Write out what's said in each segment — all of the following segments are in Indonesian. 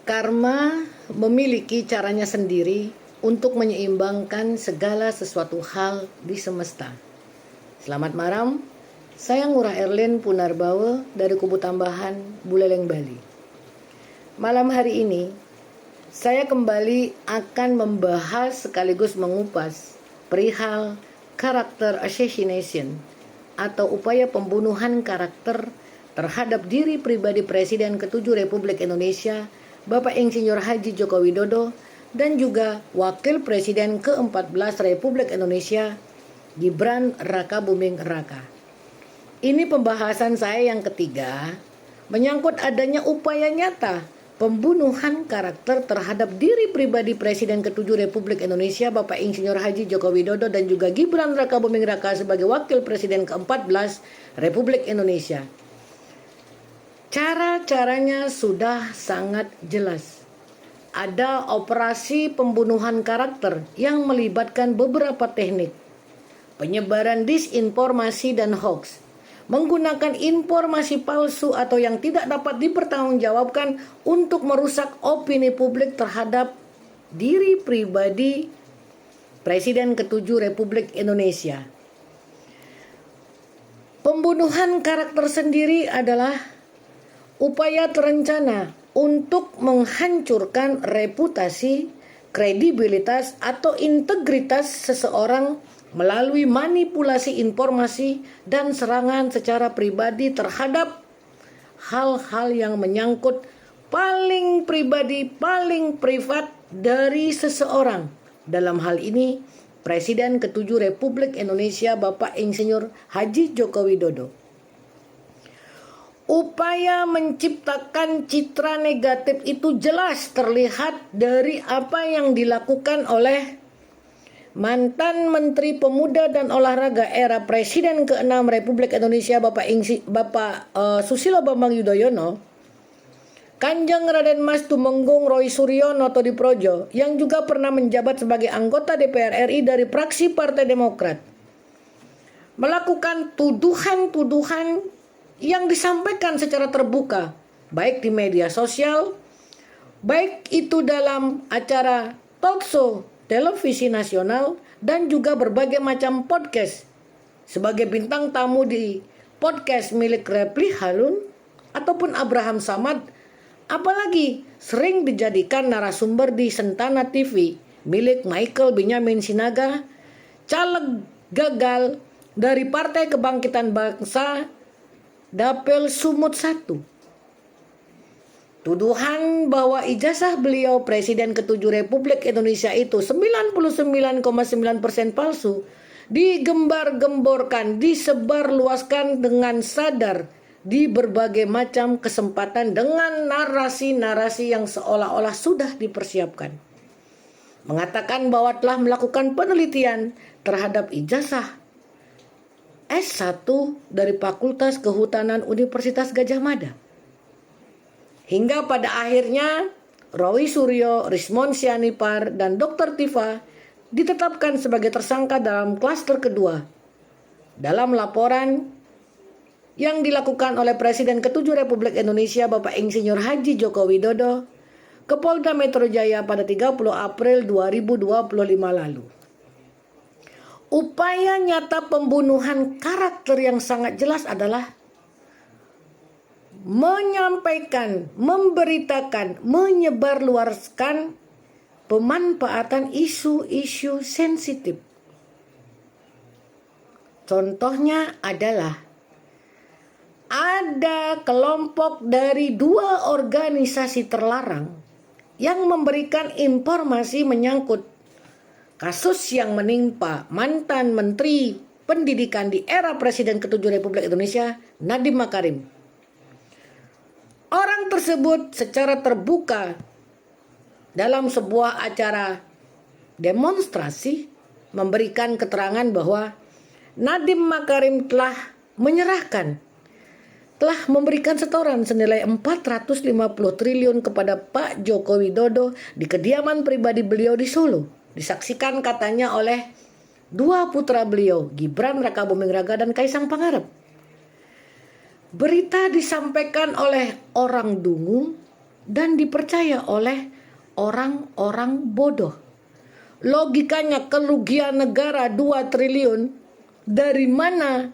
Karma memiliki caranya sendiri untuk menyeimbangkan segala sesuatu hal di semesta. Selamat malam, saya Ngurah Erlin Punarbawa dari Kubu Tambahan Buleleng, Bali. Malam hari ini, saya kembali akan membahas sekaligus mengupas perihal karakter assassination atau upaya pembunuhan karakter terhadap diri pribadi Presiden ke-7 Republik Indonesia Bapak Insinyur Haji Joko Widodo dan juga Wakil Presiden ke-14 Republik Indonesia Gibran Rakabuming Raka. Ini pembahasan saya yang ketiga menyangkut adanya upaya nyata pembunuhan karakter terhadap diri pribadi Presiden ke-7 Republik Indonesia Bapak Insinyur Haji Joko Widodo dan juga Gibran Rakabuming Raka sebagai Wakil Presiden ke-14 Republik Indonesia. Cara-caranya sudah sangat jelas. Ada operasi pembunuhan karakter yang melibatkan beberapa teknik. Penyebaran disinformasi dan hoax, menggunakan informasi palsu atau yang tidak dapat dipertanggungjawabkan untuk merusak opini publik terhadap diri pribadi Presiden ke-7 Republik Indonesia. Pembunuhan karakter sendiri adalah upaya terencana untuk menghancurkan reputasi, kredibilitas, atau integritas seseorang melalui manipulasi informasi dan serangan secara pribadi terhadap hal-hal yang menyangkut paling pribadi, paling privat dari seseorang. Dalam hal ini, Presiden ke-7 Republik Indonesia Bapak Insinyur Haji Joko Widodo. Upaya menciptakan citra negatif itu jelas terlihat dari apa yang dilakukan oleh mantan Menteri Pemuda dan Olahraga era Presiden ke-6 Republik Indonesia Bapak Susilo Bambang Yudhoyono, Kanjeng Raden Mas Tumenggung Roy Suryo Notodiprojo, yang juga pernah menjabat sebagai anggota DPR RI dari fraksi Partai Demokrat, melakukan tuduhan-tuduhan yang disampaikan secara terbuka, baik di media sosial, baik itu dalam acara talkshow televisi nasional, dan juga berbagai macam podcast. Sebagai bintang tamu di podcast milik Repli Harun ataupun Abraham Samad, apalagi sering dijadikan narasumber di Sentana TV milik Michael Benyamin Sinaga, caleg gagal dari Partai Kebangkitan Bangsa Dapil Sumut 1. Tuduhan bahwa ijazah beliau Presiden ke-7 Republik Indonesia itu 99,9% palsu digembar-gemborkan, disebarluaskan dengan sadar di berbagai macam kesempatan dengan narasi-narasi yang seolah-olah sudah dipersiapkan. Mengatakan bahwa telah melakukan penelitian terhadap ijazah S1 dari Fakultas Kehutanan Universitas Gadjah Mada. Hingga pada akhirnya Roy Suryo, Rismon Sianipar, dan Dr. Tifa ditetapkan sebagai tersangka dalam klaster kedua dalam laporan yang dilakukan oleh Presiden ke-7 Republik Indonesia Bapak Insinyur Haji Joko Widodo ke Polda Metro Jaya pada 30 April 2025 lalu. Upaya nyata pembunuhan karakter yang sangat jelas adalah menyampaikan, memberitakan, menyebarluaskan pemanfaatan isu-isu sensitif. Contohnya adalah ada kelompok dari 2 organisasi terlarang yang memberikan informasi menyangkut kasus yang menimpa mantan Menteri Pendidikan di era Presiden ke-7 Republik Indonesia, Nadiem Makarim. Orang tersebut secara terbuka dalam sebuah acara demonstrasi memberikan keterangan bahwa Nadiem Makarim telah memberikan setoran senilai 450 triliun kepada Pak Joko Widodo di kediaman pribadi beliau di Solo. Disaksikan katanya oleh 2 putra beliau, Gibran Rakabuming Raka dan Kaisang Pangarep. Berita disampaikan oleh orang dungu dan dipercaya oleh orang-orang bodoh. Logikanya kerugian negara 2 triliun, dari mana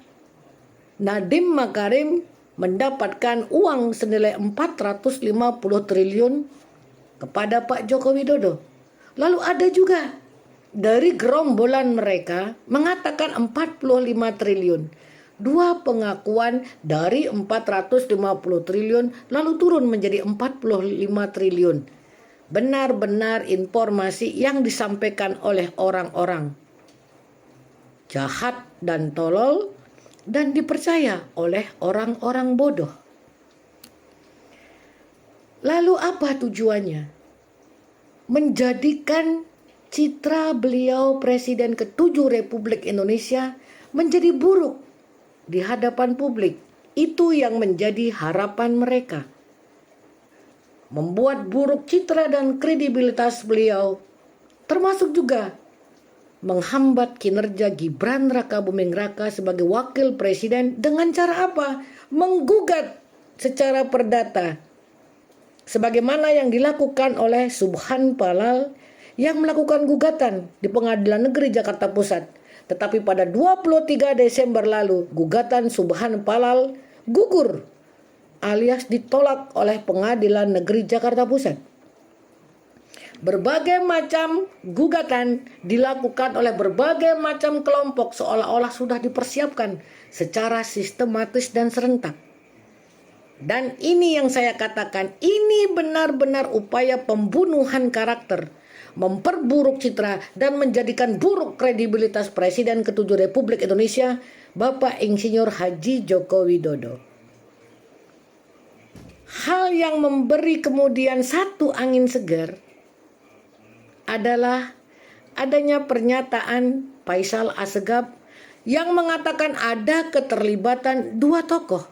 Nadiem Makarim mendapatkan uang senilai 450 triliun kepada Pak Joko Widodo. Lalu ada juga dari gerombolan mereka mengatakan 45 triliun. Dua pengakuan dari 450 triliun lalu turun menjadi 45 triliun. Benar-benar informasi yang disampaikan oleh orang-orang jahat dan tolol dan dipercaya oleh orang-orang bodoh. Lalu apa tujuannya? Menjadikan citra beliau Presiden ke-7 Republik Indonesia menjadi buruk di hadapan publik. Itu yang menjadi harapan mereka. Membuat buruk citra dan kredibilitas beliau, termasuk juga menghambat kinerja Gibran Rakabuming Raka sebagai wakil presiden dengan cara apa? Menggugat secara perdata. Sebagaimana yang dilakukan oleh Subhan Palal yang melakukan gugatan di Pengadilan Negeri Jakarta Pusat. Tetapi pada 23 Desember lalu, gugatan Subhan Palal gugur alias ditolak oleh Pengadilan Negeri Jakarta Pusat. Berbagai macam gugatan dilakukan oleh berbagai macam kelompok seolah-olah sudah dipersiapkan secara sistematis dan serentak. Dan ini yang saya katakan, ini benar-benar upaya pembunuhan karakter, memperburuk citra dan menjadikan buruk kredibilitas Presiden ke-7 Republik Indonesia, Bapak Insinyur Haji Joko Widodo. Hal yang memberi kemudian satu angin segar adalah adanya pernyataan Faisal Assegaf yang mengatakan ada keterlibatan dua tokoh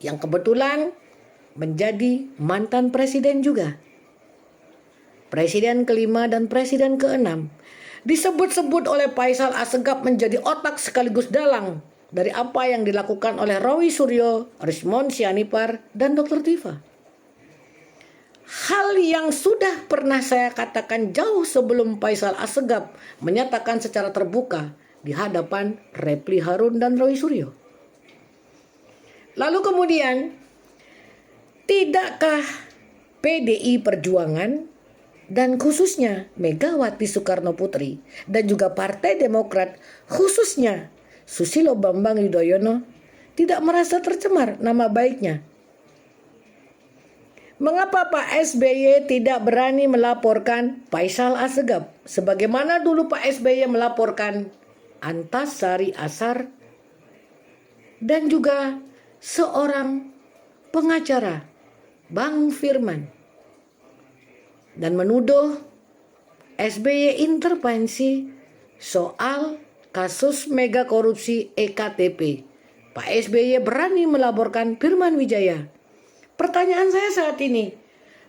yang kebetulan menjadi mantan presiden juga. Presiden ke-5 dan presiden ke-6 disebut-sebut oleh Faisal Assegaf menjadi otak sekaligus dalang dari apa yang dilakukan oleh Roy Suryo, Rismon Sianipar, dan Dr. Tifa. Hal yang sudah pernah saya katakan jauh sebelum Faisal Assegaf menyatakan secara terbuka di hadapan Repli Harun dan Roy Suryo. Lalu kemudian, tidakkah PDI Perjuangan dan khususnya Megawati Soekarno Putri dan juga Partai Demokrat khususnya Susilo Bambang Yudhoyono tidak merasa tercemar nama baiknya? Mengapa Pak SBY tidak berani melaporkan Faisal Assegaf sebagaimana dulu Pak SBY melaporkan Antasari Ashar dan juga seorang pengacara Bang Firman dan menuduh SBY intervensi soal kasus mega korupsi EKTP. Pak SBY berani melaporkan Firman Wijaya. Pertanyaan saya saat ini,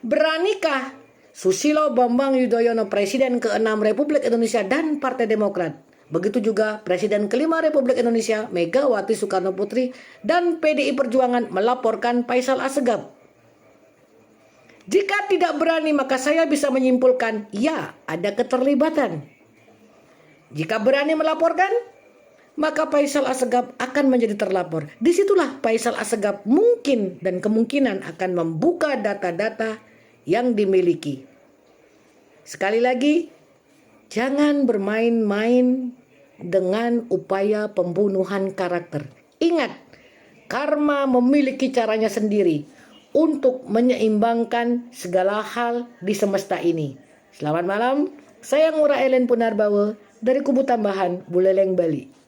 beranikah Susilo Bambang Yudhoyono Presiden ke-6 Republik Indonesia dan Partai Demokrat, begitu juga Presiden ke-5 Republik Indonesia Megawati Soekarno Putri dan PDI Perjuangan melaporkan Faisal Assegaf? Jika tidak berani, maka saya bisa menyimpulkan, ya, ada keterlibatan. Jika berani melaporkan, maka Faisal Assegaf akan menjadi terlapor. Disitulah Faisal Assegaf mungkin dan kemungkinan akan membuka data-data yang dimiliki. Sekali lagi, jangan bermain-main dengan upaya pembunuhan karakter. Ingat, karma memiliki caranya sendiri untuk menyeimbangkan segala hal di semesta ini. Selamat malam, saya Ngurah Ellen Punarbawa dari Kubu Tambahan, Buleleng, Bali.